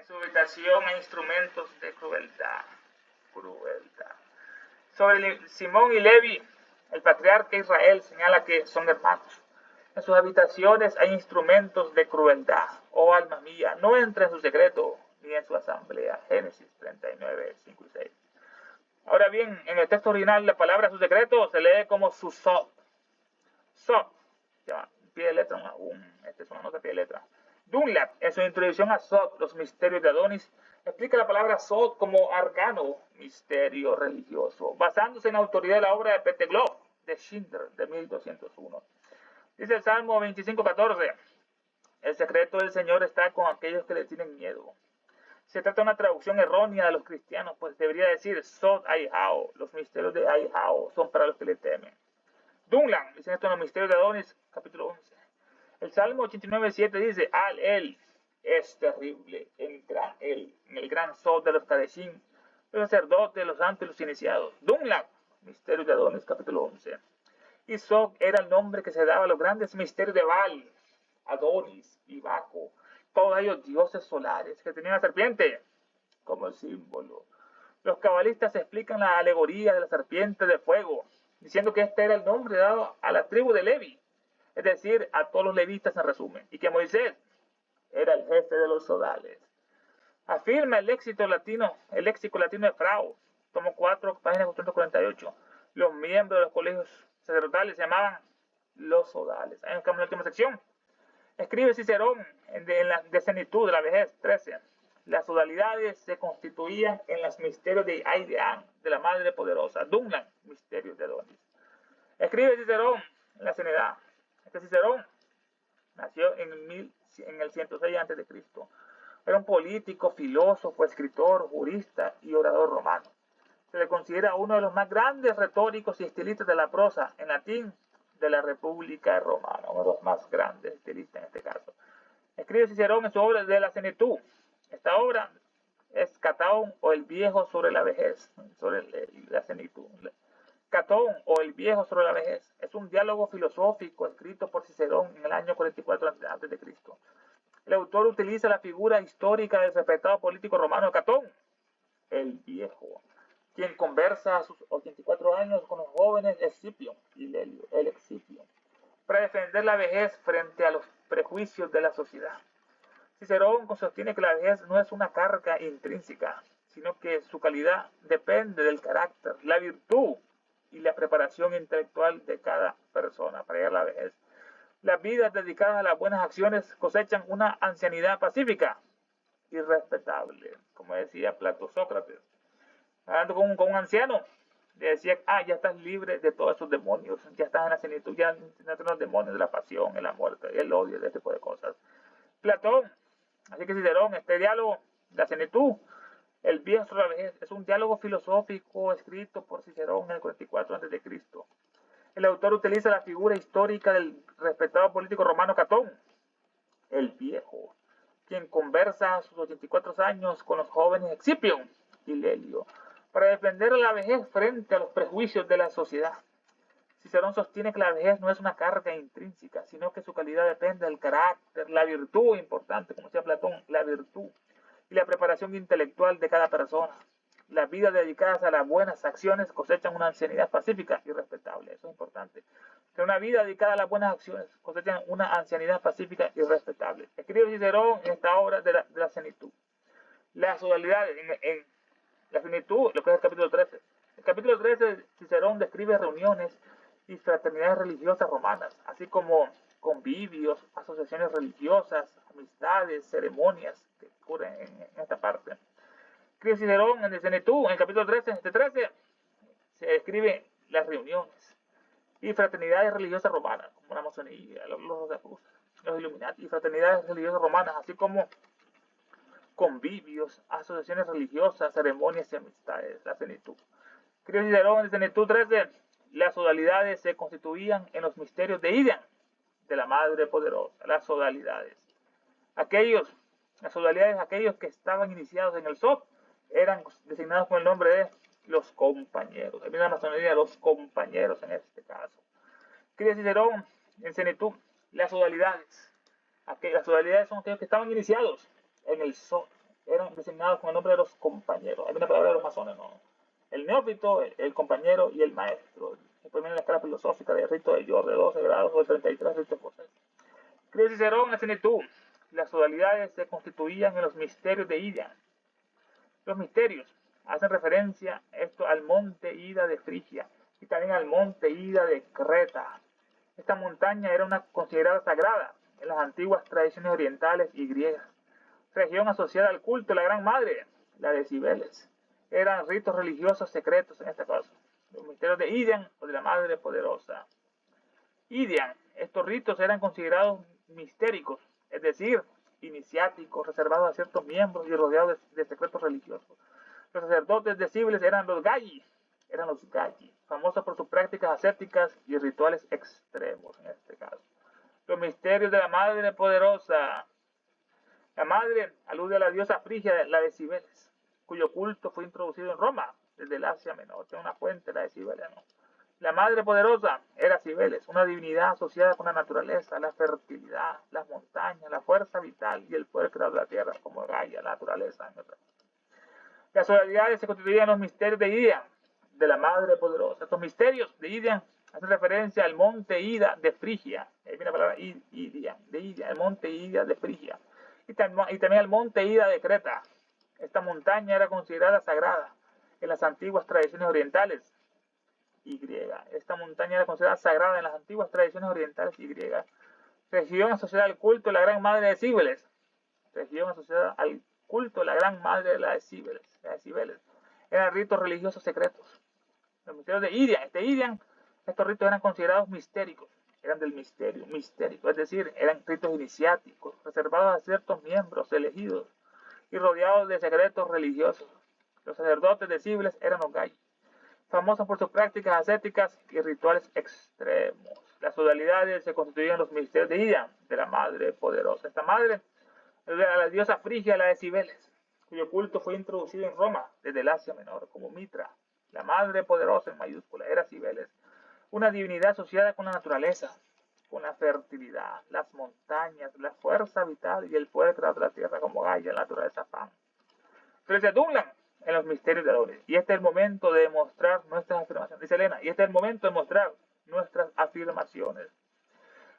su habitación e instrumentos de crueldad. Sobre Simón y Levi, el patriarca Israel señala que son hermanos. En sus habitaciones hay instrumentos de crueldad. Oh alma mía, no entre en su secreto ni en su asamblea. Génesis 39, 5 y 6. Ahora bien, en el texto original la palabra su secreto se lee como su sod. Sod, ya, pie de letra, esta es una nota pie de letra. Dunlap, en su introducción a Sod, los misterios de Adonis, explica la palabra Sod como arcano, misterio religioso, basándose en la autoridad de la obra de Pettigrew de Schindler de 1201. Dice el Salmo 25:14, el secreto del Señor está con aquellos que le tienen miedo. Se trata de una traducción errónea de los cristianos, pues debería decir Sod Aihao, los misterios de Aihao son para los que le temen. Dunlap, dice esto en los misterios de Adonis, capítulo 11. El Salmo 89:7 dice, él es terrible, en el gran Sod de los Kadeshim, los sacerdotes, los santos y los iniciados. Dunlap, misterios de Adonis, capítulo 11. Y Sod era el nombre que se daba a los grandes misterios de Baal, Adonis y Baco, todos ellos dioses solares que tenían la serpiente como símbolo. Los cabalistas explican la alegoría de la serpiente de fuego, diciendo que este era el nombre dado a la tribu de Levi, es decir, a todos los levitas en resumen, y que Moisés era el jefe de los sodales. Afirma el léxico latino de Frau, tomo 4, página 448. Los miembros de los colegios sacerdotales se llamaban los sodales. Ahí en la última sección. Escribe Cicerón de Senitud de la vejez 13. Las sodalidades se constituían en los misterios de Aidean, de la Madre Poderosa. Dunlap, misterios de Adonis. Escribe Cicerón en la Cenedad. Este Cicerón nació en el 106 a.C. Era un político, filósofo, escritor, jurista y orador romano. Se le considera uno de los más grandes retóricos y estilistas de la prosa en latín de la República Romana, uno de los más grandes estilistas en este caso. Escribe Cicerón en su obra de la Senitud. Esta obra es Catón o el viejo sobre la vejez, sobre la Senitud. Catón o el viejo sobre la vejez es un diálogo filosófico escrito por Cicerón en el año 44 a.C. El autor utiliza la figura histórica del respetado político romano Catón, el viejo, quien conversa a sus 84 años con los jóvenes Escipión y Lelio, el Escipión, para defender la vejez frente a los prejuicios de la sociedad. Cicerón sostiene que la vejez no es una carga intrínseca, sino que su calidad depende del carácter, la virtud y la preparación intelectual de cada persona para llegar a la vejez. Las vidas dedicadas a las buenas acciones cosechan una ancianidad pacífica y respetable, como decía Platón Sócrates. Hablando con un anciano, le decía, ya estás libre de todos esos demonios, ya estás en la senitud, ya no tienes los demonios de la pasión, de la muerte, el odio, de este tipo de cosas. Platón, así que Cicerón, este diálogo, la senitud, el viejo sobre la vejez, es un diálogo filosófico escrito por Cicerón en el 44 a.C. El autor utiliza la figura histórica del respetado político romano Catón, el viejo, quien conversa a sus 84 años con los jóvenes Escipión y Lelio, para defender la vejez frente a los prejuicios de la sociedad. Cicerón sostiene que la vejez no es una carga intrínseca, sino que su calidad depende del carácter, la virtud, importante, como decía Platón, la virtud y la preparación intelectual de cada persona. Las vidas dedicadas a las buenas acciones cosechan una ancianidad pacífica y respetable. Eso es importante. Que una vida dedicada a las buenas acciones cosechan una ancianidad pacífica y respetable. Escribe Cicerón en esta obra de la senitud. Las modalidades en la senitud, lo que es el capítulo 13. El capítulo 13, Cicerón describe reuniones y fraternidades religiosas romanas, así como convivios, asociaciones religiosas, amistades, ceremonias que ocurren en esta parte. Escribe Cicerón en el Senitud, en el capítulo 13, se describe las reuniones y fraternidades religiosas romanas, como la masonería, los Illuminati y fraternidades religiosas romanas, así como convivios, asociaciones religiosas, ceremonias y amistades, la senitud. Escribe Cicerón en el Senitud 13, las sodalidades se constituían en los misterios de Aidean, de la Madre Poderosa, las sodalidades. Aquellos que estaban iniciados en el Sod eran designados con el nombre de los compañeros. Hay una masonería, los compañeros en este caso. Escribe Cicerón en Senitud, las sodalidades. Las sodalidades son aquellos que estaban iniciados en el Sod, eran designados con el nombre de los compañeros. Hay una palabra de los masones, ¿no? El neófito, el compañero y el maestro. Después viene la escala filosófica del rito de York de 12 grados o de 33 ritos por 6. Cree Cicerón en Senectú. Las dualidades se constituían en los misterios de Ida. Los misterios hacen referencia esto al monte Ida de Frigia y también al monte Ida de Creta. Esta montaña era una considerada sagrada en las antiguas tradiciones orientales y griegas. Región asociada al culto de la Gran Madre, la de Cibeles. Eran ritos religiosos secretos en este caso. Los misterios de Idian o de la Madre Poderosa. Idian, estos ritos eran considerados mistéricos, es decir, iniciáticos, reservados a ciertos miembros y rodeados de secretos religiosos. Los sacerdotes de Cibeles eran los Galli, famosos por sus prácticas ascéticas y rituales extremos en este caso. Los misterios de la Madre Poderosa. La Madre alude a la diosa Frigia, la de Cibeles, cuyo culto fue introducido en Roma desde el Asia Menor. Tiene una fuente, la de Cibeles, ¿no? La Madre Poderosa era Cibeles, una divinidad asociada con la naturaleza, la fertilidad, las montañas, la fuerza vital y el poder creador de la tierra, como Gaia, la naturaleza. Las dualidades se constituían en los misterios de Idian, de la Madre Poderosa. Estos misterios de Idian hacen referencia al monte Ida de Frigia. Ahí viene la palabra Idian, de Idian, el monte Ida de Frigia. Y también al monte Ida de Creta. Esta montaña era considerada sagrada en las antiguas tradiciones orientales y griegas. Esta montaña era considerada sagrada en las antiguas tradiciones orientales y griegas. Región asociada al culto de la Gran Madre de Cibeles. Región asociada al culto de la Gran Madre de la de Cibeles. Eran ritos religiosos secretos. Los misterios de Idian, estos ritos eran considerados mistéricos. Eran del misterio, mistérico, es decir, eran ritos iniciáticos, reservados a ciertos miembros elegidos y rodeados de secretos religiosos. Los sacerdotes de Cibeles eran los Galli, famosos por sus prácticas ascéticas y rituales extremos. Las modalidades se constituían en los misterios de Idian, de la Madre Poderosa. Esta madre era la diosa Frigia, la de Cibeles, cuyo culto fue introducido en Roma desde el Asia Menor como Mitra. La Madre Poderosa en mayúscula era Cibeles, una divinidad asociada con la naturaleza, con la fertilidad, las montañas, la fuerza vital y el poder creador de la tierra como Gaia, la naturaleza Pan. Entonces se adulan en los misterios de la gloria. Y este es el momento de mostrar nuestras afirmaciones. Dice Elena, y este es el momento de mostrar nuestras afirmaciones.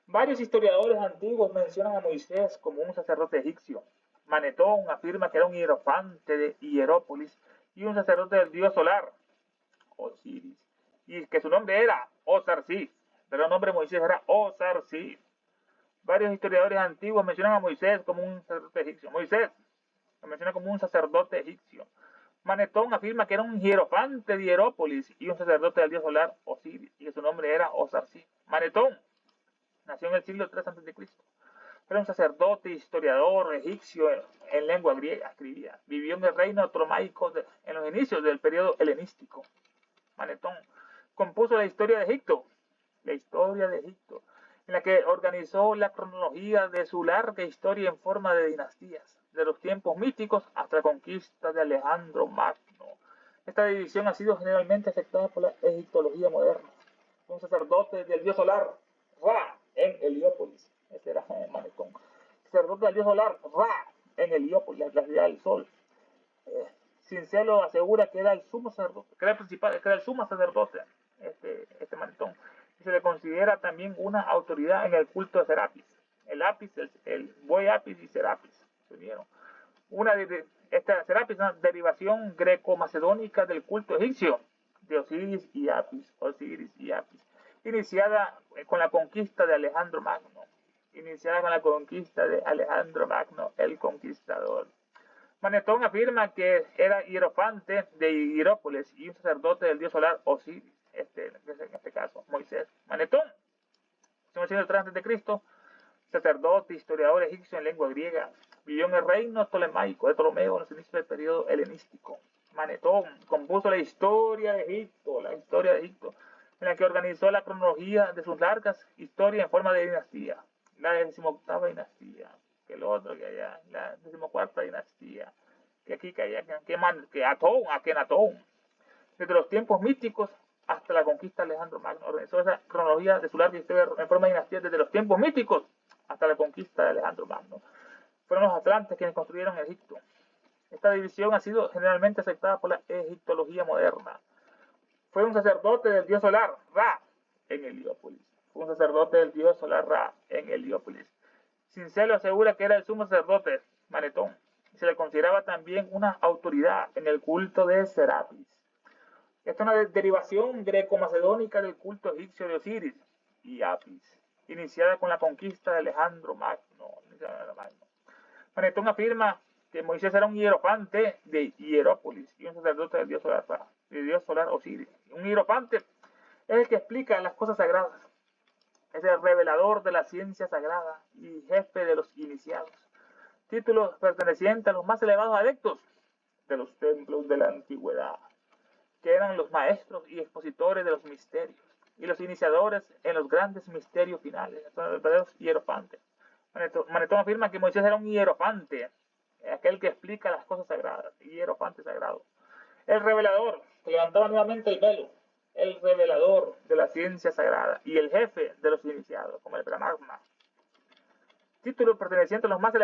Varios historiadores antiguos mencionan a Moisés como un sacerdote egipcio. Manetón afirma que era un hierofante de Hierópolis y un sacerdote del dios solar, Osiris, y que su nombre era Osarsis, pero el nombre de Moisés era Osarsis. Varios historiadores antiguos mencionan a Moisés como un sacerdote egipcio. Moisés lo menciona como un sacerdote egipcio. Manetón afirma que era un hierofante de Hierópolis y un sacerdote del dios solar Osiris, y que su nombre era Osarsis. Manetón nació en el siglo III a.C. Era un sacerdote, historiador egipcio en lengua griega, escribía. Vivió en el reino ptolomaico en los inicios del periodo helenístico. Manetón compuso la historia de Egipto, en la que organizó la cronología de su larga historia en forma de dinastías, de los tiempos míticos hasta la conquista de Alejandro Magno. Esta división ha sido generalmente aceptada por la egiptología moderna. Un sacerdote del dios solar, Ra, en Heliópolis. Ese era Manetón. Sacerdote del dios solar, Ra, en Heliópolis, la ciudad del sol. Cincelo asegura que era el sumo sacerdote, que era el principal, que era el sumo sacerdote, este Manetón. Y se le considera también una autoridad en el culto de Serapis. El Apis, el buey Apis y Serapis se unieron. Esta Serapis es una derivación greco-macedónica del culto egipcio de Osiris y Apis, iniciada con la conquista de Alejandro Magno, el Conquistador. Manetón afirma que era hierofante de Hierópolis y un sacerdote del dios solar Osiris, en este caso, Moisés. Manetón, en el siglo III a.C., sacerdote, historiador egipcio en lengua griega, vivió en el reino ptolemaico de Ptolomeo en los inicios del periodo helenístico. Manetón compuso la historia de Egipto, en la que organizó la cronología de sus largas historias en forma de dinastía. La 18ª dinastía, que el otro, que allá, la 14ª dinastía, que aquí, que allá, que Akenatón. Desde los tiempos místicos hasta la conquista de Alejandro Magno. Organizó esa cronología de su larga historia en forma de dinastía desde los tiempos místicos hasta la conquista de Alejandro Magno. Fueron los atlantes quienes construyeron Egipto. Esta división ha sido generalmente aceptada por la egiptología moderna. Fue un sacerdote del dios solar, Ra, en Heliópolis. Fue un sacerdote del dios solar Ra, en Heliópolis. Sincelo asegura que era el sumo sacerdote, Manetón. Se le consideraba también una autoridad en el culto de Serapis. Esta es una derivación greco-macedónica del culto egipcio de Osiris y Apis, iniciada con la conquista de Alejandro Magno. Manetón afirma que Moisés era un hierofante de Hierópolis y un sacerdote del dios solar Osiris. Un hierofante es el que explica las cosas sagradas, es el revelador de la ciencia sagrada y jefe de los iniciados. Títulos pertenecientes a los más elevados adeptos de los templos de la antigüedad, que eran los maestros y expositores de los misterios y los iniciadores en los grandes misterios finales, son los verdaderos hierofantes. Manetón afirma que Moisés era un hierofante, aquel que explica las cosas sagradas, hierofante sagrado. El revelador, que levantaba nuevamente el velo, el revelador de la ciencia sagrada y el jefe de los iniciados, como el Brahma. Título perteneciente a los más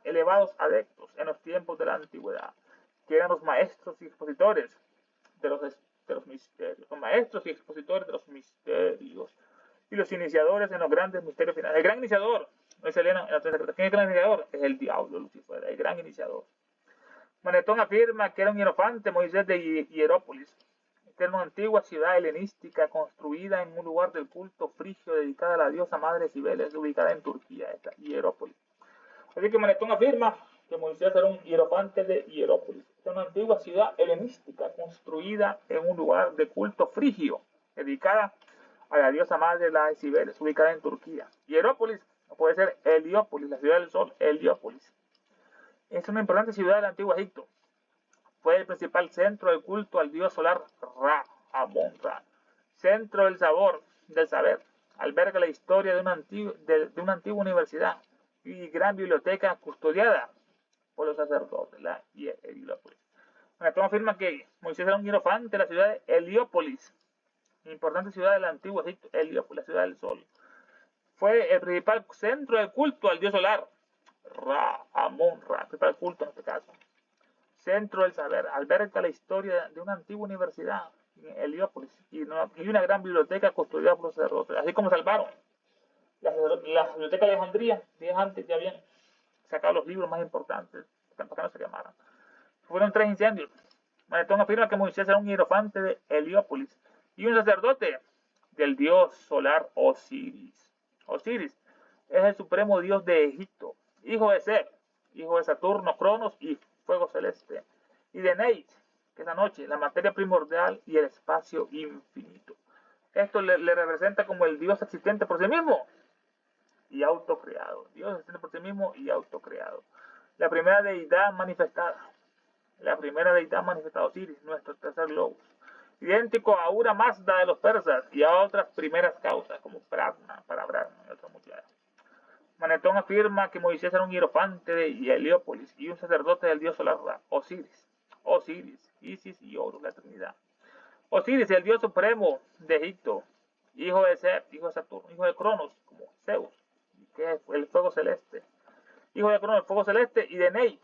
elevados adeptos en los tiempos de la antigüedad, que eran los maestros y expositores de los misterios, los maestros y expositores de los misterios y los iniciadores en los grandes misterios finales. El gran iniciador, no es Elena, ¿quién es el gran iniciador? Es el diablo, Lucifer, el gran iniciador. Manetón afirma que era un hierofante Moisés de Hierópolis, que era una antigua ciudad helenística construida en un lugar del culto frigio dedicada a la diosa madre Cibeles, ubicada en Turquía, esta Hierópolis. Así que Manetón afirma que Moisés era un hierofante de Hierópolis, que era una antigua ciudad helenística construida en un lugar de culto frigio dedicada a la diosa madre la Cibeles, ubicada en Turquía. Hierópolis puede ser Heliópolis, la ciudad del sol, Heliópolis. Es una importante ciudad del antiguo Egipto. Fue el principal centro del culto al dios solar Ra, Amon-Ra. Centro del saber. Alberga la historia de una antigua universidad y gran biblioteca custodiada por los sacerdotes, la Heliópolis. Manetón afirma que Moisés era un hierofante de la ciudad de Heliópolis, importante ciudad del antiguo Egipto, Heliópolis, la ciudad del sol. Fue el principal centro del culto al dios solar Ra, Amon-Ra, principal culto en este caso. Centro del saber, alberga la historia de una antigua universidad en Heliópolis y una gran biblioteca custodiada por los sacerdotes, así como salvaron la biblioteca de Alejandría, días antes ya habían sacado los libros más importantes para que no se quemaran. Fueron 3 incendios. Manetón afirma que Moisés era un hierofante de Heliópolis y un sacerdote del dios solar Osiris. Osiris es el supremo dios de Egipto, hijo de Set, hijo de Saturno, Cronos y fuego celeste, y de Neit, que es la noche, la materia primordial y el espacio infinito. Esto le representa como el Dios existente por sí mismo y autocreado. Dios existente por sí mismo y autocreado. La primera deidad manifestada. Osiris, nuestro tercer logos. Idéntico a Ahura Mazda de los persas y a otras primeras causas, como Brahma, para Brahma y otras muchas. Manetón afirma que Moisés era un hierofante de Heliópolis y un sacerdote del dios solar Osiris, Isis y Horus, la Trinidad. Osiris, el dios supremo de Egipto, hijo de Set, hijo de Saturno, hijo de Cronos, como Zeus, que es el fuego celeste. Hijo de Cronos, el fuego celeste, y de Neit,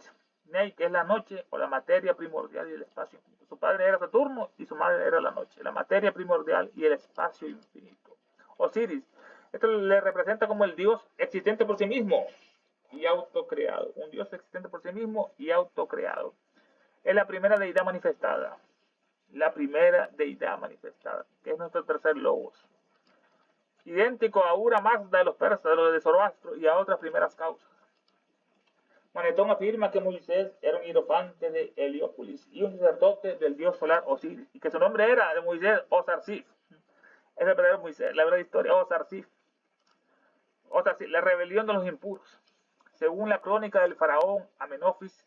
que es la noche o la materia primordial y el espacio infinito. Su padre era Saturno y su madre era la noche, la materia primordial y el espacio infinito. Osiris, esto le representa como el Dios existente por sí mismo y autocreado. Un Dios existente por sí mismo y autocreado. Es la primera deidad manifestada. Que es nuestro tercer logos. Idéntico a Ahura Mazda de los persas, de los de Zoroastro y a otras primeras causas. Manetón afirma que Moisés era un hierofante de Heliópolis y un sacerdote del dios solar Osiris, y que su nombre era de Moisés Osarsif. Es el verdadero Moisés, la verdadera historia, Osarsif, la rebelión de los impuros. Según la crónica del faraón Amenofis,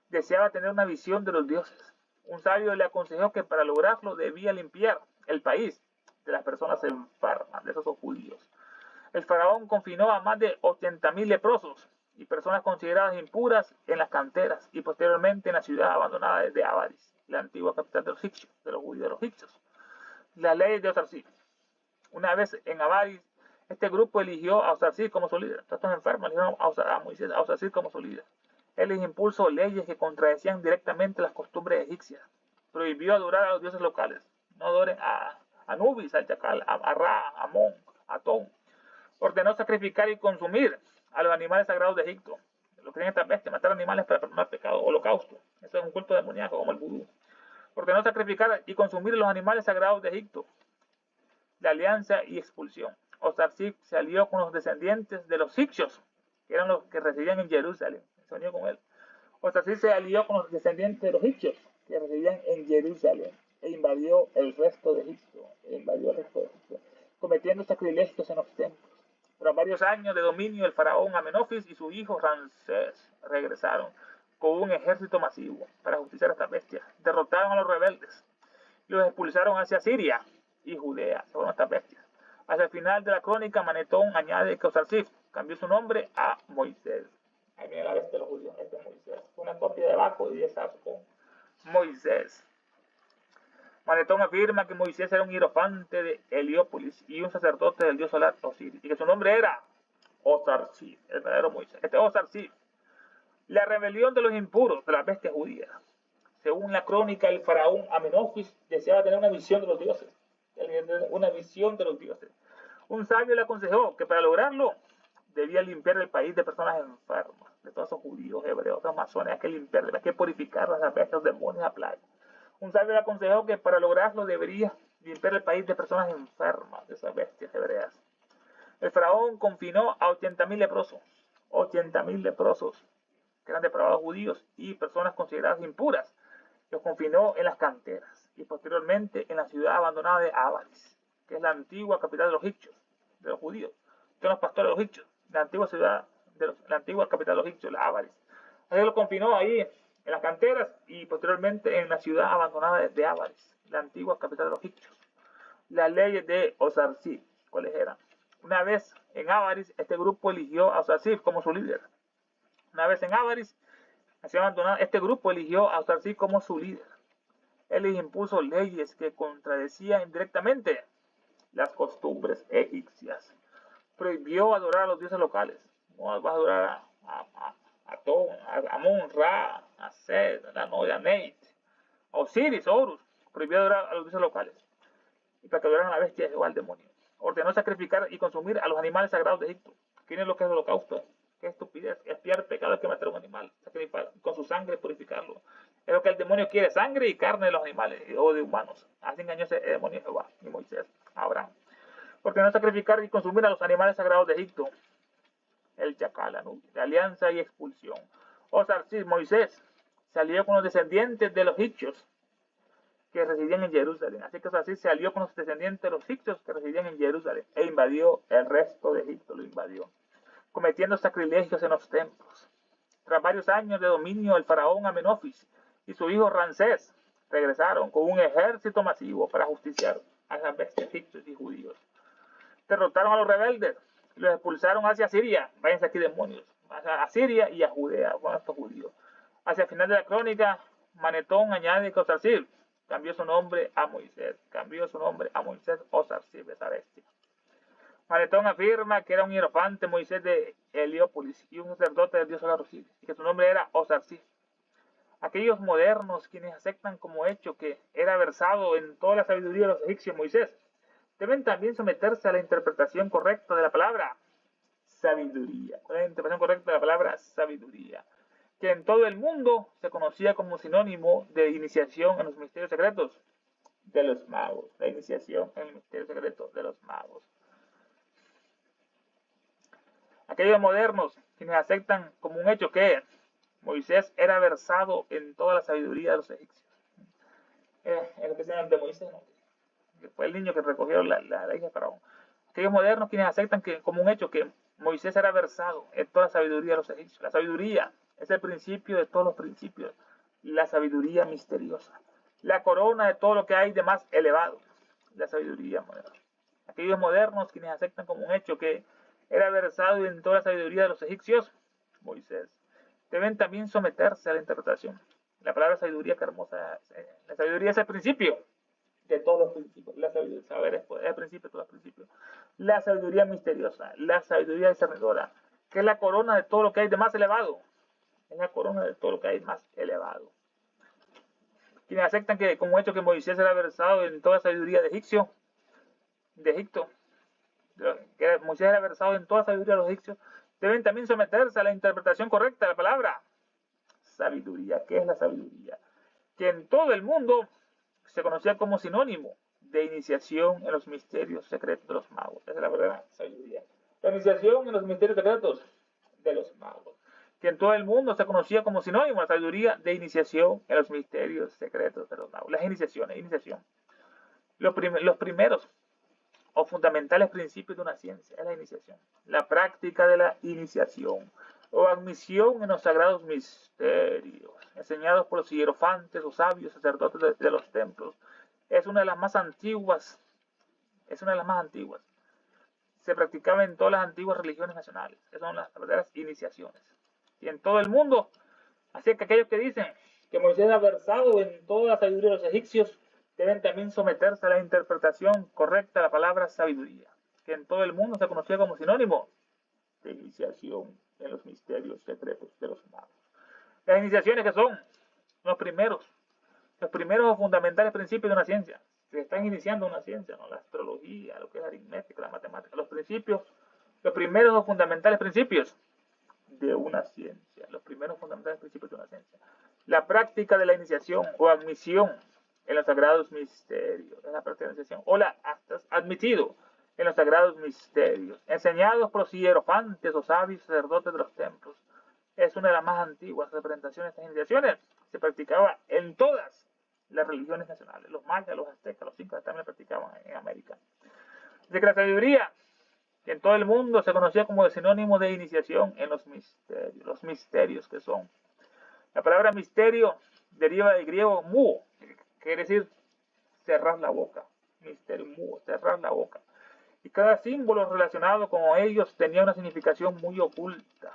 deseaba tener una visión de los dioses. Un sabio le aconsejó que para lograrlo debía limpiar el país de las personas enfermas, de esos judíos. El faraón confinó a más de 80.000 leprosos y personas consideradas impuras en las canteras y posteriormente en la ciudad abandonada de Avaris, la antigua capital de los egipcios, de los judíos de los egipcios. Las leyes de Osarsif. Una vez en Avaris, este grupo eligió a Osarsif como su líder. Estos enfermos eligieron a Moisés, a Osarsif como su líder. Él les impuso leyes que contradecían directamente las costumbres egipcias. Prohibió adorar a los dioses locales. No adoren a Anubis, al Chacal, a Ra, a Amón, a Atón. Ordenó sacrificar y consumir a los animales sagrados de Egipto. Lo que tienen estas bestias, matar animales para perdonar pecado, holocausto. Eso es un culto demoníaco como el vudú. Ordenó sacrificar y consumir los animales sagrados de Egipto. La alianza y expulsión. Osarsif se alió con los descendientes de los hicsos, que eran los que residían en Jerusalén. Se unió con él. Osarsif se alió con los descendientes de los hicsos, que residían en Jerusalén, e invadió el resto de Egipto. Cometiendo sacrilegios en los templos. Tras varios años de dominio, el faraón Amenofis y su hijo Ramsés regresaron con un ejército masivo para justiciar a estas bestias. Derrotaron a los rebeldes y los expulsaron hacia Siria y Judea, según estas bestias. Hacia el final de la crónica, Manetón añade que Osarsif cambió su nombre a Moisés. Ahí viene la bestia de los judíos, este es Moisés. Una copia de Baco y de Sapo. Moisés. Manetón afirma que Moisés era un hierofante de Heliópolis y un sacerdote del dios solar Osiris, y que su nombre era Osarsif, el verdadero Moisés. Este Osarsif. La rebelión de los impuros, de las bestias judías. Según la crónica, el faraón Amenofis deseaba tener una visión de los dioses. Una visión de los dioses. Un sabio le aconsejó que para lograrlo debía limpiar el país de personas enfermas, de todos esos judíos, hebreos, masones. Hay que limpiar, hay que purificar las bestias, los demonios, la plaga. Un sabio le aconsejó que para lograrlo debería limpiar el país de personas enfermas, de esas bestias hebreas. El faraón confinó a 80.000 leprosos, 80.000 leprosos, que eran depravados judíos y personas consideradas impuras. Los confinó en las canteras y posteriormente en la ciudad abandonada de Avaris, que es la antigua capital de los hicsos, de los judíos. Son los pastores de los hicsos, la antigua ciudad, la antigua capital de los hicsos, la Avaris. Así lo confinó ahí en las canteras y posteriormente en la ciudad abandonada de Avaris, la antigua capital de los hicsos. Las leyes de Osarsif, ¿cuáles eran? Una vez en Avaris, este grupo eligió a Osarsif como su líder. Una vez en Avaris, nació abandonada, este grupo eligió a Osarsif como su líder. Él les impuso leyes que contradecían indirectamente las costumbres egipcias. Prohibió adorar a los dioses locales. No vas a adorar a Atón, a Amón, Ra, a Sed, a Neit, a Osiris, Horus. Prohibió adorar a los dioses locales. Y para que adoraran a la bestia de Jehová, al demonio. Ordenó sacrificar y consumir a los animales sagrados de Egipto. ¿Quién es lo que es el holocausto? Qué estupidez. Expiar pecado es que matar a un animal. Sacrificar con su sangre, purificarlo. Es lo que el demonio quiere, sangre y carne de los animales o de humanos. Así engañó ese demonio Jehová y Moisés, Abraham. Ordenó sacrificar y consumir a los animales sagrados de Egipto. El Chacal, Anubis, de alianza y expulsión. Osarsif, Moisés, salió con los descendientes de los hicsos que residían en Jerusalén. Así que Osarsif se alió con los descendientes de los hicsos que residían en Jerusalén e invadió el resto de Egipto, lo invadió, cometiendo sacrilegios en los templos. Tras varios años de dominio, el faraón Amenofis y su hijo Ramsés regresaron con un ejército masivo para justiciar a las bestias egipcios y judíos. Derrotaron a los rebeldes y los expulsaron hacia Siria. Váyanse aquí demonios. A Siria y a Judea, con estos judíos. Hacia el final de la crónica, Manetón añade que Osarsif cambió su nombre a Moisés. Cambió su nombre a Moisés Osarsif, esa bestia. Manetón afirma que era un hierofante Moisés de Heliópolis y un sacerdote del dios solar Osiris, y que su nombre era Osarsif. Aquellos modernos quienes aceptan como hecho que era versado en toda la sabiduría de los egipcios Moisés, deben también someterse a la interpretación correcta de la palabra sabiduría. La interpretación correcta de la palabra sabiduría, que en todo el mundo se conocía como sinónimo de iniciación en los misterios secretos de los magos. La iniciación en el misterio secreto de los magos. Aquellos modernos quienes aceptan como un hecho que Moisés era versado en toda la sabiduría de los egipcios. Es lo que se llama de Moisés, ¿no? Que fue el niño que recogió la hija de Faraón. Aquellos modernos quienes aceptan que, como un hecho que Moisés era versado en toda la sabiduría de los egipcios. La sabiduría es el principio de todos los principios. La sabiduría misteriosa. La corona de todo lo que hay de más elevado. La sabiduría moderna. Aquellos modernos quienes aceptan como un hecho que era versado en toda la sabiduría de los egipcios, Moisés, deben también someterse a la interpretación. La palabra sabiduría, qué hermosa. La sabiduría es el principio de todos los principios. La sabiduría, saber es el principio de todos los principios. La sabiduría misteriosa, la sabiduría discernidora, que es la corona de todo lo que hay de más elevado. Es la corona de todo lo que hay más elevado. Quienes aceptan que como hecho que Moisés era versado en toda sabiduría de Egipto, que Moisés era versado en toda sabiduría de los egipcios, deben también someterse a la interpretación correcta de la palabra sabiduría. ¿Qué es la sabiduría? Que en todo el mundo se conocía como sinónimo de iniciación en los misterios secretos de los magos. Esa es la verdadera sabiduría. La iniciación en los misterios secretos de los magos. Que en todo el mundo se conocía como sinónimo de sabiduría de iniciación en los misterios secretos de los magos. Las iniciaciones, iniciación. Los primeros o fundamentales principios de una ciencia es la iniciación. La práctica de la iniciación o admisión en los sagrados misterios, enseñados por los hierofantes o sabios sacerdotes de los templos, es una de las más antiguas. Se practicaba en todas las antiguas religiones nacionales. Esas son las verdaderas iniciaciones. Y en todo el mundo, así que aquellos que dicen que Moisés era versado en toda la sabiduría de los egipcios, deben también someterse a la interpretación correcta de la palabra sabiduría, que en todo el mundo se conocía como sinónimo de iniciación en los misterios secretos de los magos. Las iniciaciones que son los primeros o fundamentales principios de una ciencia. Se están iniciando una ciencia, ¿no? La astrología, lo que es la aritmética, la matemática, los primeros o fundamentales principios de una ciencia, los primeros fundamentales principios de una ciencia. La práctica de la iniciación o admisión en los sagrados misterios, es la práctica de la iniciación, o la admitido en los sagrados misterios, enseñados por los hierofantes o sabios sacerdotes de los templos. Es una de las más antiguas representaciones de estas iniciaciones. Se practicaba en todas las religiones nacionales. Los mayas, los aztecas, los incas también la practicaban en América. De que la sabiduría, que en todo el mundo se conocía como el sinónimo de iniciación en los misterios que son. La palabra misterio deriva del griego mu, que quiere decir cerrar la boca. Misterio, mu, cerrar la boca. Y cada símbolo relacionado con ellos tenía una significación muy oculta,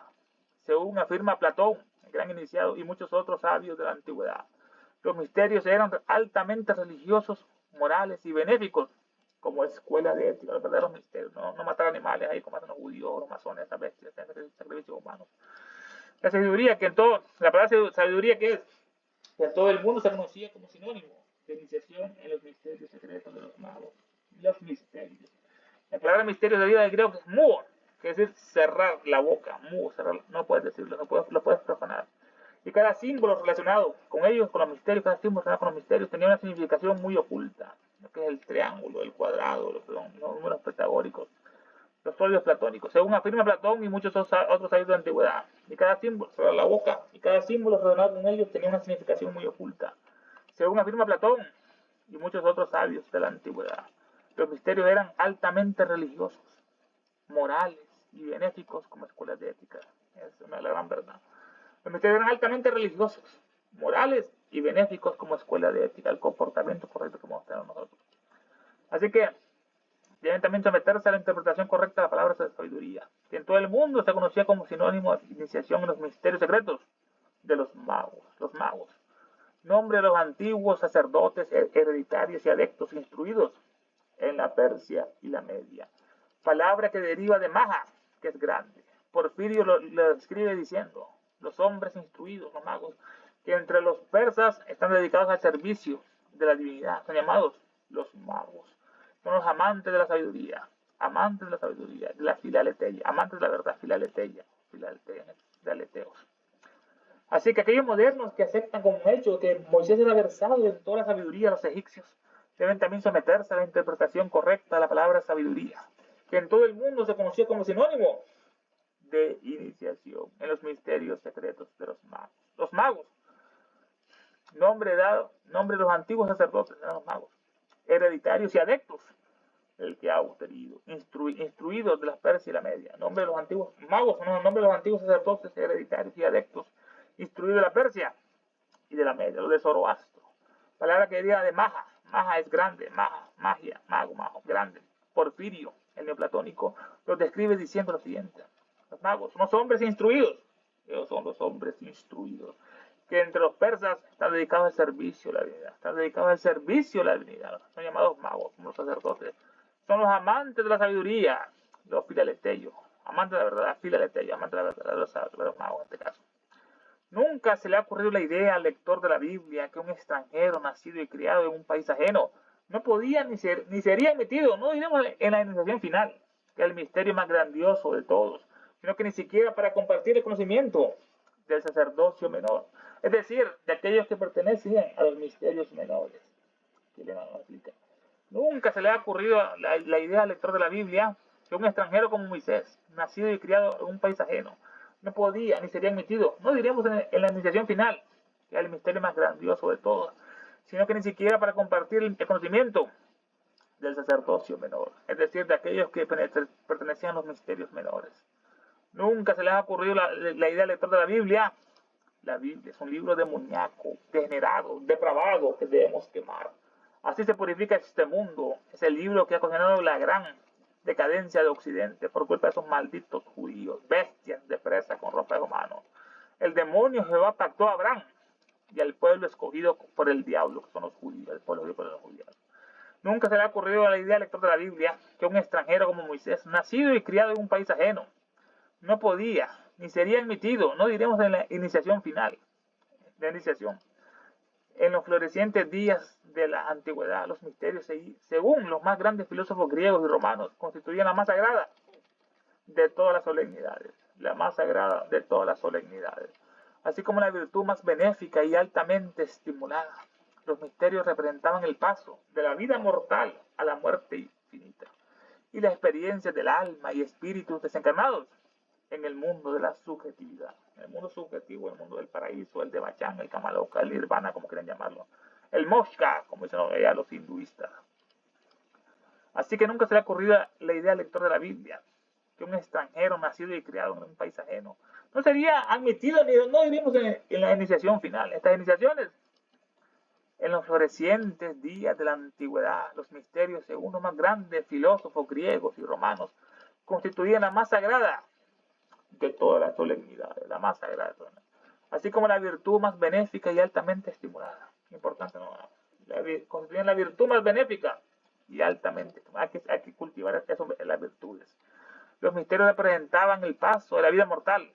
según afirma Platón, el gran iniciado, y muchos otros sabios de la antigüedad. Los misterios eran altamente religiosos, morales y benéficos, como escuela de ética, los verdaderos misterios. No matar animales ahí como hacen los judíos, los masones, esas bestias, sacrificios humanos. La sabiduría, la palabra sabiduría que es, que en todo el mundo se conocía como sinónimo de iniciación en los misterios secretos de los magos. Los misterios. La palabra misterio deriva del griego que es mu, que es decir, cerrar la boca, mu, cerrar, no puedes decirlo, lo puedes profanar. Y cada símbolo relacionado con ellos, con los misterios, cada símbolo relacionado con los misterios tenía una significación muy oculta, lo que es el triángulo, el cuadrado, los números pitagóricos, los sólidos platónicos, según afirma Platón y muchos otros sabios de la antigüedad. Y cada símbolo, cerrar la boca, y cada símbolo relacionado con ellos tenía una significación muy oculta, según afirma Platón y muchos otros sabios de la antigüedad. Los misterios eran altamente religiosos, morales y benéficos como escuelas de ética. Es una gran verdad. Los misterios eran altamente religiosos, morales y benéficos como escuela de ética, el comportamiento correcto que mostramos nosotros. Así que deben también someterse a la interpretación correcta de la palabra de sabiduría, que en todo el mundo se conocía como sinónimo de iniciación en los misterios secretos de los magos. Los magos, nombre de los antiguos sacerdotes hereditarios y adeptos instruidos en la Persia y la Media. Palabra que deriva de maja, que es grande. Porfirio lo describe diciendo, los hombres instruidos, los magos, que entre los persas están dedicados al servicio de la divinidad, son llamados los magos. Son los amantes de la sabiduría, de la filaleteia, amantes de la verdad, filaleteos. Así que aquellos modernos que aceptan como hecho que Moisés era versado en toda la sabiduría de los egipcios, deben también someterse a la interpretación correcta de la palabra sabiduría, que en todo el mundo se conocía como sinónimo de iniciación en los misterios secretos de los magos. Los magos, nombre de los antiguos sacerdotes, de los magos, hereditarios y adeptos, el que ha obtenido, instruidos de la Persia y la Media. Nombre de los antiguos magos, nombre de los antiguos sacerdotes hereditarios y adeptos, instruidos de la Persia y de la Media, lo de Zoroastro. Palabra que deriva de maja. Maja es grande, magia, mago, grande. Porfirio, el neoplatónico, los describe diciendo lo siguiente. Los magos son los hombres instruidos. Ellos son los hombres instruidos. Que entre los persas están dedicados al servicio de la divinidad. Son llamados magos, como los sacerdotes. Son los amantes de la sabiduría, los filaleteos. Amantes de la verdad, filaleteos, amantes de la verdad, de los magos en este caso. Nunca se le ha ocurrido la idea al lector de la Biblia que un extranjero nacido y criado en un país ajeno no podía ni sería admitido, no diremos en la iniciación final, que es el misterio más grandioso de todos, sino que ni siquiera para compartir el conocimiento del sacerdocio menor, es decir, de aquellos que pertenecen a los misterios menores. Nunca se le ha ocurrido la idea al lector de la Biblia que un extranjero como Moisés, nacido y criado en un país ajeno, no podía ni sería admitido, no diríamos en la iniciación final, que es el misterio más grandioso de todos, sino que ni siquiera para compartir el conocimiento del sacerdocio menor, es decir, de aquellos que pertenecían a los misterios menores. Nunca se les ha ocurrido la idea al lector de la Biblia. La Biblia es un libro demoníaco, degenerado, depravado, que debemos quemar. Así se purifica este mundo. Es el libro que ha ocasionado la gran decadencia de Occidente por culpa de esos malditos judíos, bestias de presa con ropa de humano. El demonio Jehová pactó a Abraham y al pueblo escogido por el diablo, que son los judíos, el pueblo escogido por los judíos. Nunca se le ha ocurrido a la idea al lector de la Biblia que un extranjero como Moisés, nacido y criado en un país ajeno, no podía, ni sería admitido, no diremos en la iniciación final, la iniciación. En los florecientes días de la antigüedad, los misterios, según los más grandes filósofos griegos y romanos, constituían la más sagrada de todas las solemnidades, la más sagrada de todas las solemnidades, así como la virtud más benéfica y altamente estimulada. Los misterios representaban el paso de la vida mortal a la muerte infinita, y la experiencia del alma y espíritus desencarnados en el mundo de la subjetividad, en el mundo subjetivo, el mundo del paraíso, el de Bachán, el Kamaloka, el Nirvana, como quieran llamarlo, el Moksha, como dicen ya los hinduistas. Así que nunca se le ha ocurrido la idea al lector de la Biblia que un extranjero nacido y criado en un país ajeno no sería admitido, no diríamos en la iniciación final. Estas iniciaciones, en los florecientes días de la antigüedad, los misterios, según los más grandes filósofos griegos y romanos, constituían la más sagrada de todas las solemnidades, la más sagrada de todas, así como la virtud más benéfica y altamente estimulada. Importante, ¿no? Constituyen la virtud más benéfica y altamente. Hay que cultivar eso, las virtudes. Los misterios representaban el paso de la vida mortal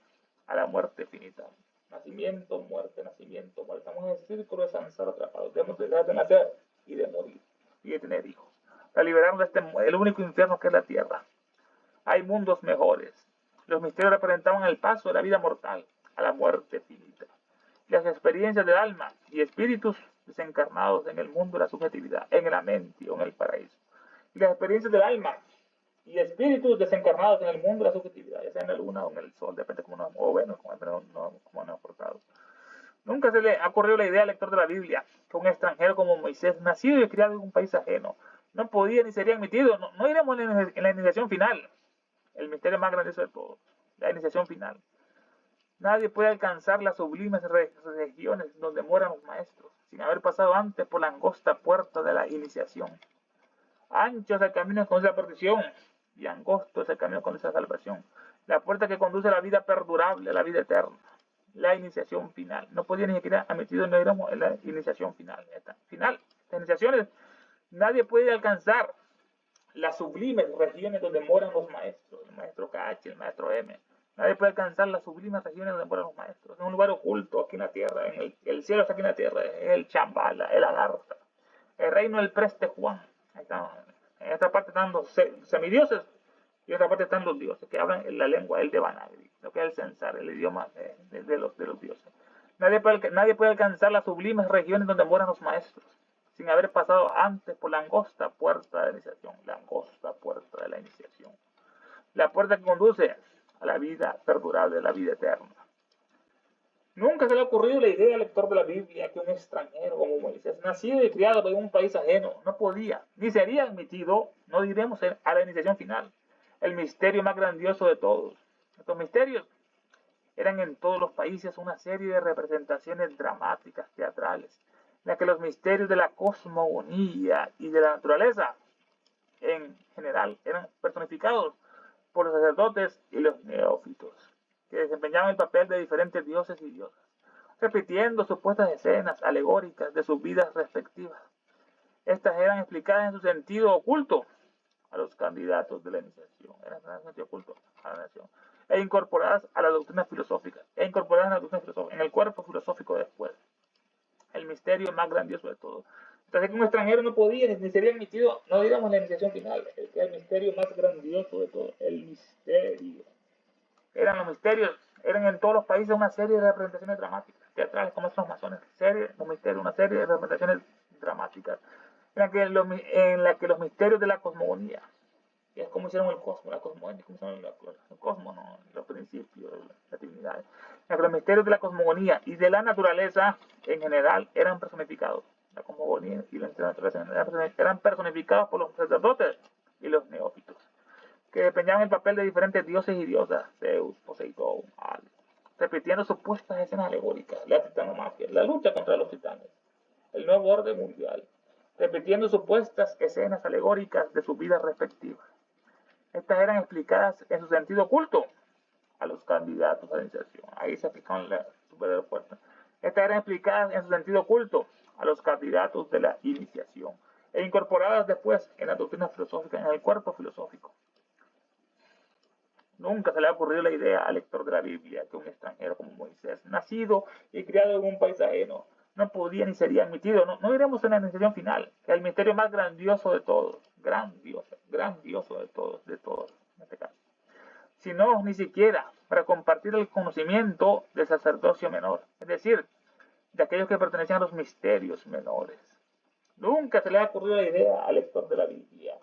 a la muerte finita. Nacimiento, muerte, nacimiento, muerte. Estamos en el círculo de samsara atrapados. Debemos dejar de nacer y de morir y de tener hijos. Para liberarnos de el único infierno que es la tierra. Hay mundos mejores. Los misterios representaban el paso de la vida mortal a la muerte finita. Las experiencias del alma y espíritus desencarnados en el mundo de la subjetividad, en la mente o en el paraíso. Y las experiencias del alma y espíritus desencarnados en el mundo de la subjetividad, ya sea en la luna o en el sol, depende cómo nos, o bueno, como nos ha portado. Nunca se le ha ocurrido la idea al lector de la Biblia que un extranjero como Moisés, nacido y criado en un país ajeno, no podía ni sería admitido. No iremos en la iniciación final, el misterio más grandioso de todos, la iniciación final. Nadie puede alcanzar las sublimes regiones donde moran los maestros, sin haber pasado antes por la angosta puerta de la iniciación. Ancho es el camino que conduce a la perdición, y angosto es el camino que conduce a la salvación. La puerta que conduce a la vida perdurable, a la vida eterna. La iniciación final. No podía ni siquiera admitido, no éramos en la iniciación final. Estas iniciaciones, nadie puede alcanzar las sublimes regiones donde moran los maestros, el maestro K, el maestro M. Nadie puede alcanzar las sublimes regiones donde moran los maestros. Es un lugar oculto aquí en la tierra, el cielo está aquí en la tierra, es el Chambala, el Agartha, el reino del Preste Juan. Ahí están. En esta parte están los semidioses y en otra parte están los dioses que hablan en la lengua, el Devanagari, lo que es el Censar, el idioma de los dioses. Nadie puede alcanzar las sublimes regiones donde moran los maestros sin haber pasado antes por la angosta puerta de la iniciación, la angosta puerta de la iniciación, la puerta que conduce a la vida perdurable, a la vida eterna. Nunca se le ha ocurrido la idea al lector de la Biblia que un extranjero como Moisés, nacido y criado en un país ajeno, no podía, ni sería admitido, no diremos a la iniciación final, el misterio más grandioso de todos. Estos misterios eran en todos los países una serie de representaciones dramáticas, teatrales, en las que los misterios de la cosmogonía y de la naturaleza, en general, eran personificados por los sacerdotes y los neófitos, que desempeñaban el papel de diferentes dioses y diosas, repitiendo supuestas escenas alegóricas de sus vidas respectivas. Estas eran explicadas en su sentido oculto a los candidatos de la iniciación. Eran en sentido oculto a la nación. e incorporadas a la doctrina filosófica, en el cuerpo filosófico después. El misterio más grandioso de todo. Entonces, que un extranjero no podía ni sería admitido, no digamos la iniciación final, el misterio más grandioso de todo, el misterio. Eran los misterios, eran en todos los países una serie de representaciones dramáticas, teatrales como estos masones, los misterios, una serie de representaciones dramáticas, en la que los misterios de la cosmogonía, que es como hicieron el cosmos, la cosmogonía, como hicieron el cosmos, ¿no? Los principios, la divinidad, en la que los misterios de la cosmogonía y de la naturaleza en general eran personificados. La cosmogonía y la naturaleza en general eran personificados por los sacerdotes y los neófitos, que desempeñaban el papel de diferentes dioses y diosas, Zeus, Poseidón, Hades, repitiendo supuestas escenas alegóricas, la titanomaquia, la lucha contra los titanes, el nuevo orden mundial, repitiendo supuestas escenas alegóricas de sus vidas respectivas. Estas eran explicadas en su sentido oculto a los candidatos a la iniciación. Ahí se aplicaron la verdadera fuerza. Estas eran explicadas en su sentido oculto a los candidatos de la iniciación e incorporadas después en la doctrina filosófica, en el cuerpo filosófico. Nunca se le ha ocurrido la idea al lector de la Biblia que un extranjero como Moisés, nacido y criado en un país ajeno, no podía ni sería admitido. No iremos en la iniciación final, que es el misterio más grandioso de todos, grandioso de todos, en este caso. Sino ni siquiera para compartir el conocimiento del sacerdocio menor, es decir, de aquellos que pertenecían a los misterios menores. Nunca se le ha ocurrido la idea al lector de la Biblia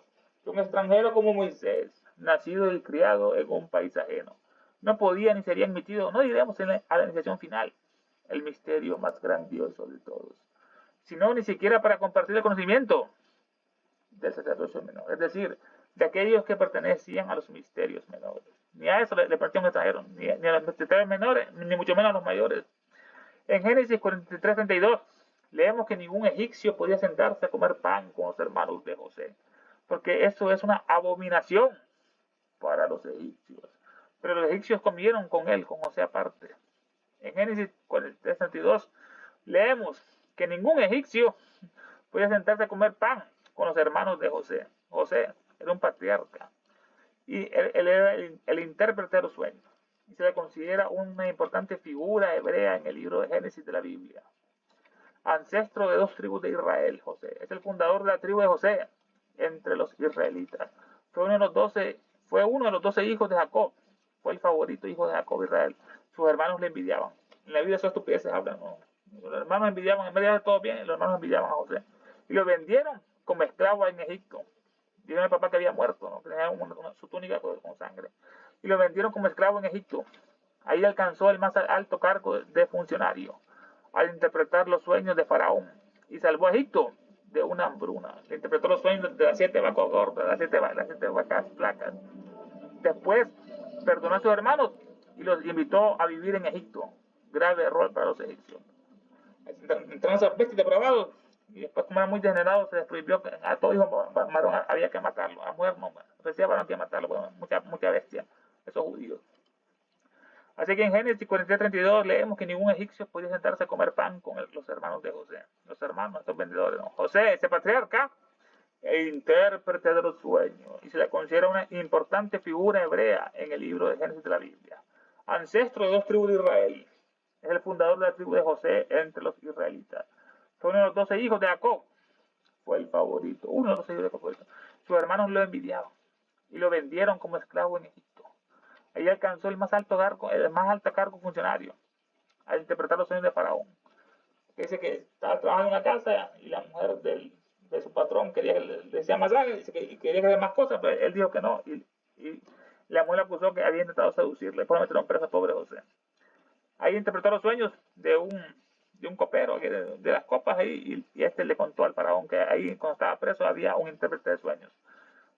que un extranjero como Moisés, nacido y criado en un país ajeno, no podía ni sería admitido, no diremos a la iniciación final, el misterio más grandioso de todos, sino ni siquiera para compartir el conocimiento del sacerdocio menor, es decir, de aquellos que pertenecían a los misterios menores. Ni a eso le pertenecía un extranjero, ni a los misterios menores, ni mucho menos a los mayores. En Génesis 43:32 leemos que ningún egipcio podía sentarse a comer pan con los hermanos de José, porque eso es una abominación para los egipcios. Pero los egipcios comieron con él, con José aparte. En Génesis 43:32 leemos que ningún egipcio podía sentarse a comer pan con los hermanos de José. José era un patriarca y él era el intérprete de los sueños y se le considera una importante figura hebrea en el libro de Génesis de la Biblia. Ancestro de 2 tribus de Israel, José es el fundador de la tribu de José entre los israelitas. Fue uno de los 12 hijos de Jacob, fue el favorito hijo de Jacob, Israel. Sus hermanos le envidiaban. En la Biblia esas estupideces hablan, ¿no? Los hermanos envidiaban, en vez de hacer todo bien, los hermanos envidiaban a José. Y lo vendieron como esclavo en Egipto. Dijeron al papá que había muerto, ¿no? Que tenía su túnica con sangre. Y lo vendieron como esclavo en Egipto. Ahí alcanzó el más alto cargo de funcionario al interpretar los sueños de Faraón. Y salvó a Egipto de una hambruna. Le interpretó los sueños de las 7 vacas gordas, las 7 vacas flacas. Después perdonó a sus hermanos y los invitó a vivir en Egipto. Grave error para los egipcios. Entraron esas bestias depravados y después, como eran muy degenerados, se les prohibió que a todo hijo varón había que matarlo. A mujer no, decía varón que matarlo, bueno, mucha bestia, esos judíos. Así que en Génesis 43:32 leemos que ningún egipcio podía sentarse a comer pan con los hermanos de José. Los hermanos, estos vendedores, ¿no? José, ese patriarca, e intérprete de los sueños, y se le considera una importante figura hebrea en el libro de Génesis de la Biblia. Ancestro de 2 tribus de Israel, es el fundador de la tribu de José entre los israelitas. Fue uno de los 12 hijos de Jacob, fue el favorito, uno de los 12 hijos de Jacob. Sus hermanos lo envidiaban y lo vendieron como esclavo en Egipto. Ahí alcanzó el más alto cargo funcionario al interpretar los sueños de Faraón. Dice que estaba trabajando en la casa y la mujer de su patrón quería que le decía más y quería que haga más cosas, pero él dijo que no. Y la mujer le acusó que había intentado seducirle, por meter un preso a pobre José. Ahí interpretó los sueños de un copero de las copas ahí, y este le contó al faraón que ahí cuando estaba preso había un intérprete de sueños.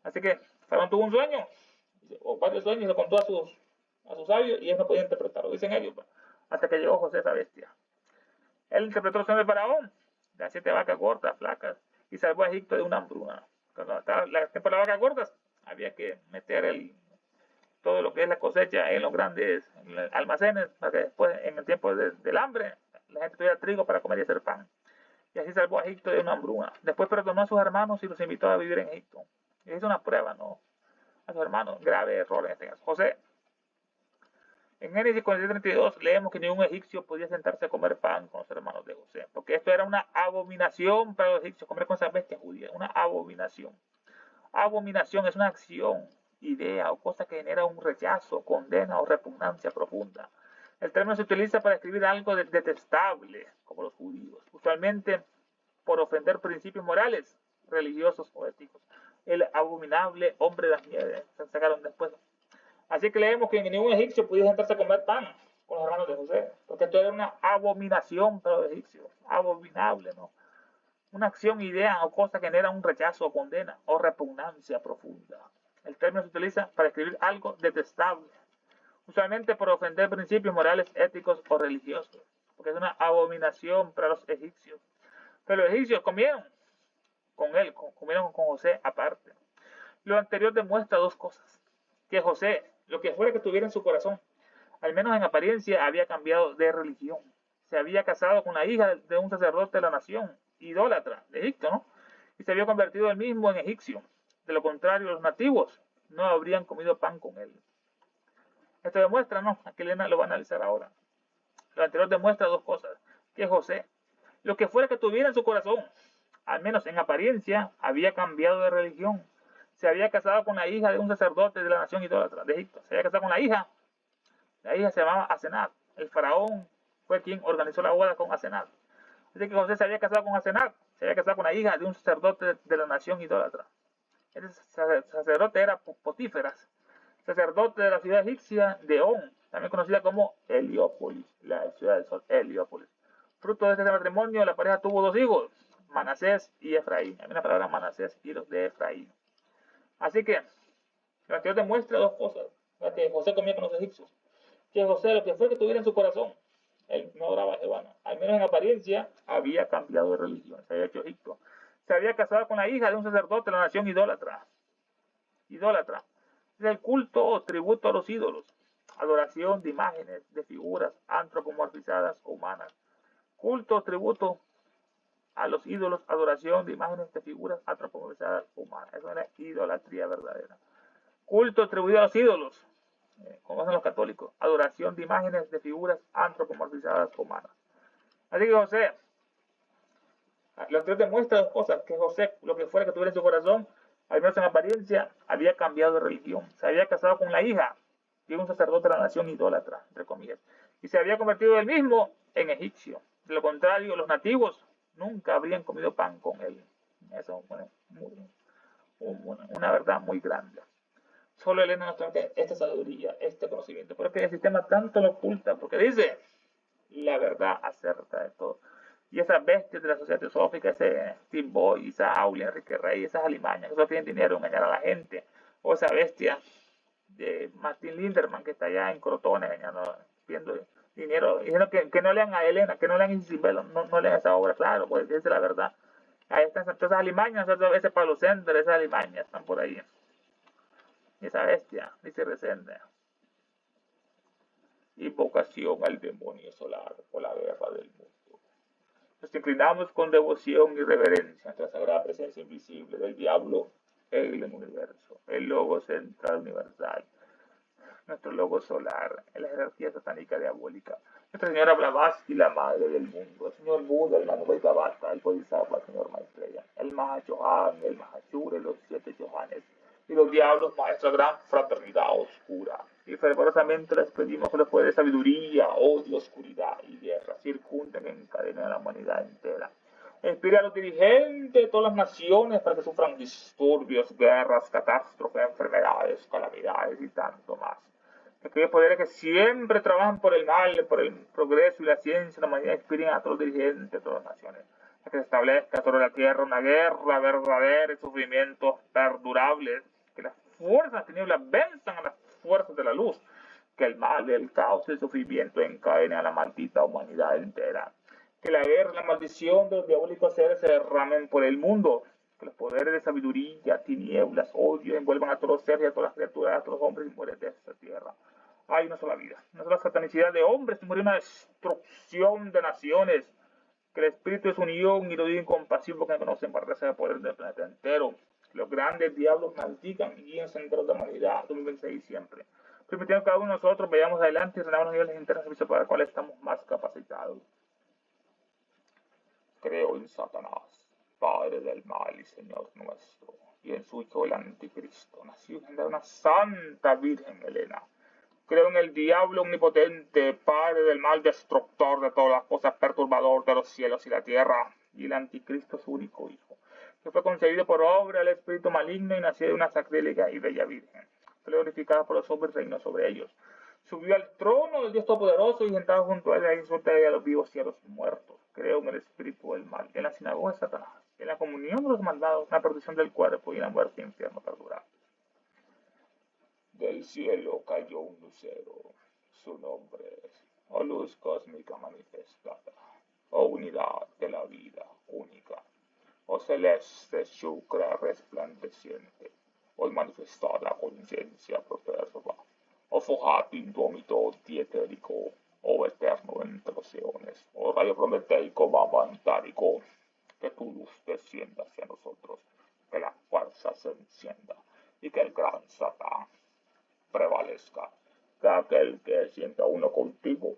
Así que Faraón tuvo un sueño, o varios sueños, y lo contó a sus sabios y ellos no podían interpretarlo, dicen ellos, hasta que llegó José, esa bestia. Él interpretó los sueños de Faraón, de las 7 vacas gordas, flacas, y salvó a Egipto de una hambruna. Cuando estaba la temporada de vacas gordas, había que meter todo lo que es la cosecha en los grandes almacenes, para que después, en el tiempo del hambre, la gente tuviera trigo para comer y hacer pan. Y así salvó a Egipto de una hambruna. Después perdonó a sus hermanos y los invitó a vivir en Egipto. Y hizo una prueba, ¿no? A sus hermanos, grave error en este caso. José En Génesis 43:32 leemos que ningún egipcio podía sentarse a comer pan con los hermanos de José, porque esto era una abominación para los egipcios, comer con esas bestias judías, una abominación. Abominación es una acción, idea o cosa que genera un rechazo, condena o repugnancia profunda. El término se utiliza para describir algo detestable, como los judíos, usualmente por ofender principios morales, religiosos o éticos. El abominable hombre de las nieves, se sacaron después. Así que leemos que ningún egipcio podía sentarse a comer pan con los hermanos de José, porque esto era una abominación para los egipcios, abominable, ¿no? Una acción, idea o cosa que genera un rechazo o condena o repugnancia profunda. El término se utiliza para describir algo detestable, usualmente por ofender principios morales, éticos o religiosos, porque es una abominación para los egipcios. Pero los egipcios comieron con él, comieron con José aparte. Lo anterior demuestra dos cosas: que José, lo que fuera que tuviera en su corazón, al menos en apariencia, había cambiado de religión. Se había casado con la hija de un sacerdote de la nación, idólatra, de Egipto, ¿no? Y se había convertido él mismo en egipcio. De lo contrario, los nativos no habrían comido pan con él. Esto demuestra, ¿no? Aquí Elena lo va a analizar ahora. Lo anterior demuestra dos cosas: que José, lo que fuera que tuviera en su corazón, al menos en apariencia, había cambiado de religión. Se había casado con la hija de un sacerdote de la nación idólatra de Egipto. Se había casado con la hija se llamaba Asenat. El faraón fue quien organizó la boda con Asenat. Así que José se había casado con Asenat, se había casado con la hija de un sacerdote de la nación idólatra. Ese sacerdote era Potíferas, sacerdote de la ciudad egipcia de On, también conocida como Heliópolis, la ciudad del sol, Heliópolis. Fruto de este matrimonio, la pareja tuvo dos hijos, Manasés y Efraín. Hay una palabra Manasés, hijos de Efraín. Así que, el anterior demuestra dos cosas: que José comía con los egipcios, que José, lo que fue que tuviera en su corazón, él no adoraba a Jehová, ¿no? Al menos en apariencia, había cambiado de religión, se había hecho Egipto. Se había casado con la hija de un sacerdote de la nación idólatra. Idólatra es el culto o tributo a los ídolos, adoración de imágenes, de figuras antropomorfizadas o humanas. Culto o tributo a los ídolos, adoración de imágenes, de figuras antropomorfizadas o humanas. Eso era idolatría verdadera. Culto atribuido a los ídolos, como hacen los católicos, adoración de imágenes, de figuras antropomorfizadas humanas. Así que José, lo anterior demuestra dos cosas: que José, lo que fuera que tuviera en su corazón, al menos en apariencia, había cambiado de religión. Se había casado con la hija de un sacerdote de la nación idólatra, entre comillas, y se había convertido él mismo en egipcio. De lo contrario, los nativos nunca habrían comido pan con él. Eso es una verdad muy grande. Solo Elena nos trae esta sabiduría, este conocimiento. Porque el sistema tanto lo oculta, porque dice la verdad acerca de todo. Y esas bestias de la sociedad teosófica, ese Tim Boy, esa Aulia, Enrique Rey, esas alimañas que solo tienen dinero, engañar a la gente. O esa bestia de Martin Linderman que está allá en Crotone, engañando, pidiendo dinero, diciendo que no lean a Elena, que no lean Isabel, no lean esa obra, claro, pues esa es la verdad. Ahí están todas esas alimañas, ese Pablo Sender, esas alimañas están por ahí. Esa bestia, dice Resende. Invocación al demonio solar por la guerra del mundo. Nos inclinamos con devoción y reverencia ante la sagrada presencia invisible del diablo en el universo, el logo central universal, nuestro logo solar, en la jerarquía satánica diabólica. Nuestra Señora Blavatsky, la madre del mundo, el Señor Buda, el Manubhaivata, el Bodhisattva, el Señor Maitreya, el Mahachohan, el Mahachura, los 7 Chohanes, y los diablos, nuestra gran fraternidad oscura. Y fervorosamente les pedimos que los poderes de sabiduría, odio, oscuridad y guerra circunden en cadena a la humanidad entera. Inspira a los dirigentes de todas las naciones para que sufran disturbios, guerras, catástrofes, enfermedades, calamidades y tanto más. Que aquellos poderes que siempre trabajan por el mal, por el progreso y la ciencia, la humanidad, inspiren a todos los dirigentes de todas las naciones. A que se establezca sobre la tierra una guerra verdadera y sufrimientos perdurables. Que las fuerzas de las tinieblas venzan a las fuerzas de la luz. Que el mal, el caos y el sufrimiento encadenen a la maldita humanidad entera. Que la guerra y la maldición de los diabólicos seres se derramen por el mundo. Que los poderes de sabiduría, tinieblas, odio envuelvan a todos los seres y a todas las criaturas, a todos los hombres y mujeres de esta tierra. Hay una sola vida, una sola satanicidad de hombres y morir una destrucción de naciones. Que el espíritu es unión y lo digo en compasión porque no conocen para el poder del planeta entero. Que los grandes diablos maldigan y guíen senderos de humanidad, 2026 siempre. permitiendo que cada uno de nosotros vayamos adelante y rendamos los niveles internos de servicio para los cuales estamos más capacitados. Creo en Satanás, Padre del mal y Señor nuestro, y en su Hijo el Anticristo, nacido de una Santa Virgen Helena. Creo en el diablo omnipotente, Padre del mal, destructor de todas las cosas, perturbador de los cielos y la tierra, y el Anticristo, su único Hijo, que fue concebido por obra del espíritu maligno y nació de una sacrílega y bella Virgen, glorificada por los hombres, reino sobre ellos. Subió al trono del Dios Todopoderoso y sentado junto a él insulta a los vivos y a los muertos. Creo en el espíritu del mal, en la sinagoga de Satanás, en la comunión de los malvados, en la perdición del cuerpo y en la muerte y infierno perdurable. Del cielo cayó un lucero, su nombre es, o luz cósmica manifestada, o unidad de la vida única, o celeste chucra resplandeciente, o manifestada conciencia perpetua, o fojato indómito dietérico, o eterno entre los eones, o rayo prometeico mamantárico, que tu luz descienda hacia nosotros, que la fuerza se encienda, y que el gran Satán prevalezca, que aquel que sienta uno contigo,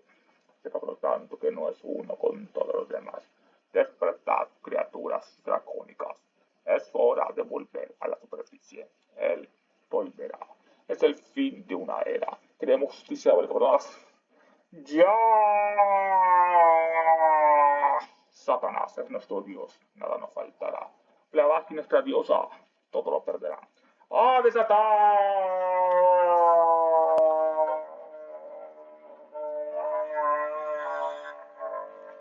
sepa por lo tanto que no es uno con todos los demás. Despertad, criaturas dracónicas, es hora de volver a la superficie, él volverá, es el fin de una era, queremos justicia, ¿verdad? ¡Ya! Satanás es nuestro Dios, nada nos faltará. Blavatsky nuestra diosa, todo lo perderá. ¡Ave Satán!